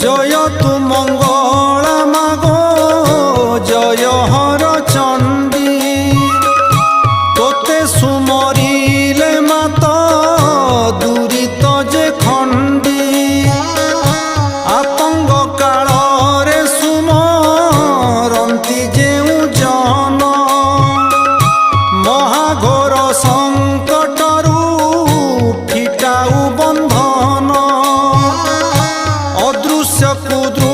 জয় তু মঙ্গলা মাগো জয় হর চণ্ডী তোতে সুমরিলে মাত দুরিত যে খণ্ডী আতঙ্গ কাଳରେ সুমরন্তি যেউ জন মহাঘোর সংকটরু ফিটাউ বন্ধন অদৃশ্য কুদ্রু